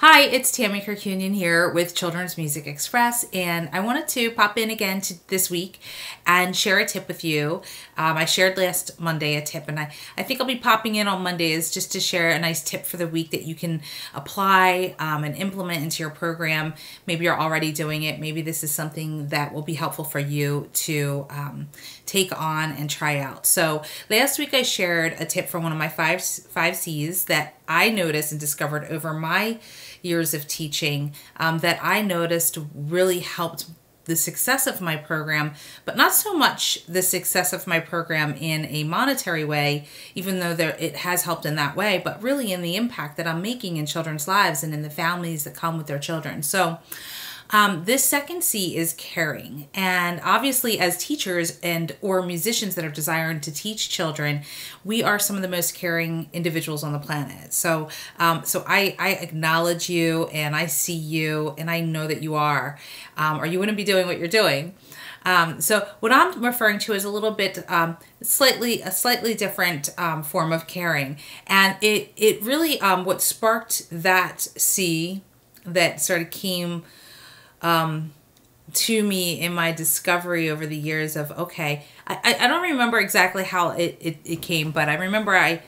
Hi, it's Tammy Kirkunian here with Children's Music Express, and I wanted to pop in again this week and share a tip with you. I shared last Monday a tip, and I think I'll be popping in on Mondays just to share a nice tip for the week that you can apply and implement into your program. Maybe you're already doing it. Maybe this is something that will be helpful for you to take on and try out. So last week I shared a tip from one of my five C's that I noticed and discovered over my years of teaching that I noticed really helped the success of my program, but not so much the success of my program in a monetary way, even though it has helped in that way, but really in the impact that I'm making in children's lives and in the families that come with their children. So this second C is caring. And obviously as teachers or musicians that are desiring to teach children, we are some of the most caring individuals on the planet. So I acknowledge you and I see you and I know that you are, or you wouldn't be doing what you're doing. So what I'm referring to is a little bit, slightly different form of caring. And it really, what sparked that C that sort of came to me in my discovery over the years of, okay, I don't remember exactly how it came, but I remember I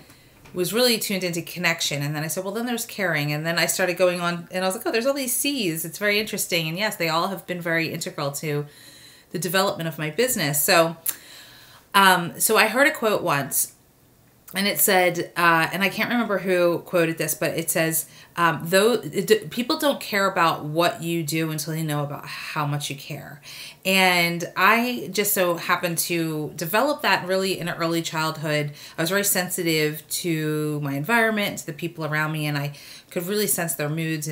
was really tuned into connection. And then I said, well, then there's caring. And then I started going on and I was like, oh, there's all these C's. It's very interesting. And yes, they all have been very integral to the development of my business. So I heard a quote once. And it said, and I can't remember who quoted this, but it says, people don't care about what you do until they know about how much you care. And I just so happened to develop that really in early childhood. I was very sensitive to my environment, to the people around me, and I could really sense their moods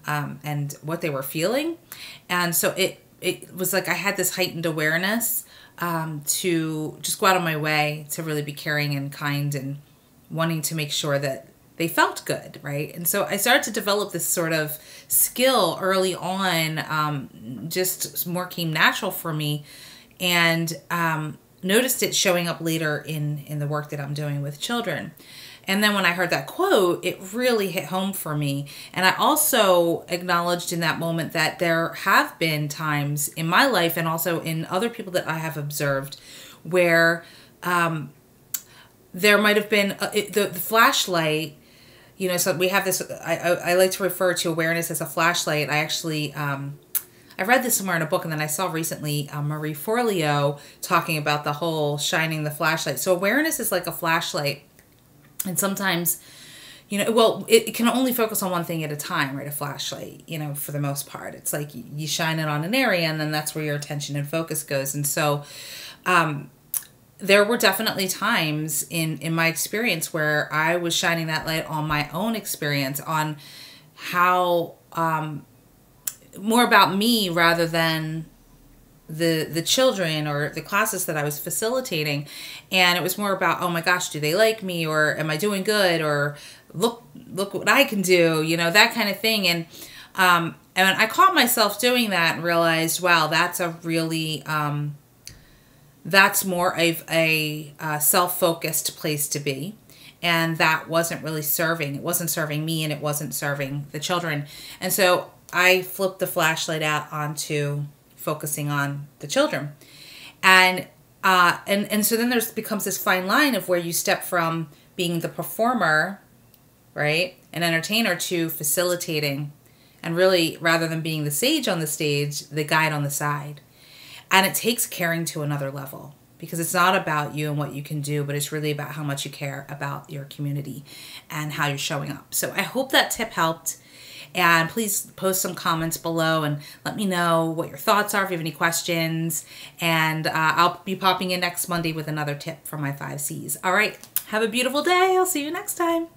and what they were feeling. And so it was like I had this heightened awareness to just go out of my way to really be caring and kind and wanting to make sure that they felt good, right? And so I started to develop this sort of skill early on, just more came natural for me, and noticed it showing up later in the work that I'm doing with children. And then when I heard that quote, it really hit home for me. And I also acknowledged in that moment that there have been times in my life and also in other people that I have observed where there might have been the flashlight, you know, so we have this, I like to refer to awareness as a flashlight. I actually, I read this somewhere in a book, and then I saw recently Marie Forleo talking about the whole shining the flashlight. So awareness is like a flashlight. And sometimes, you know, well, it can only focus on one thing at a time, right? A flashlight, you know, for the most part. It's like you shine it on an area and then that's where your attention and focus goes. And so there were definitely times in my experience where I was shining that light on my own experience, on how more about me rather than the children or the classes that I was facilitating. And it was more about, oh my gosh, do they like me, or am I doing good, or look what I can do, you know, that kind of thing. And I caught myself doing that and realized, wow, that's a really that's more of a self-focused place to be. And that wasn't really serving. It wasn't serving me, and it wasn't serving the children. And so I flipped the flashlight out onto focusing on the children. And so then becomes this fine line of where you step from being the performer, right, an entertainer, to facilitating, and really, rather than being the sage on the stage, the guide on the side. And it takes caring to another level, because it's not about you and what you can do, but it's really about how much you care about your community and how you're showing up. So I hope that tip helped. And please post some comments below and let me know what your thoughts are if you have any questions. And I'll be popping in next Monday with another tip from my 5 C's. All right. Have a beautiful day. I'll see you next time.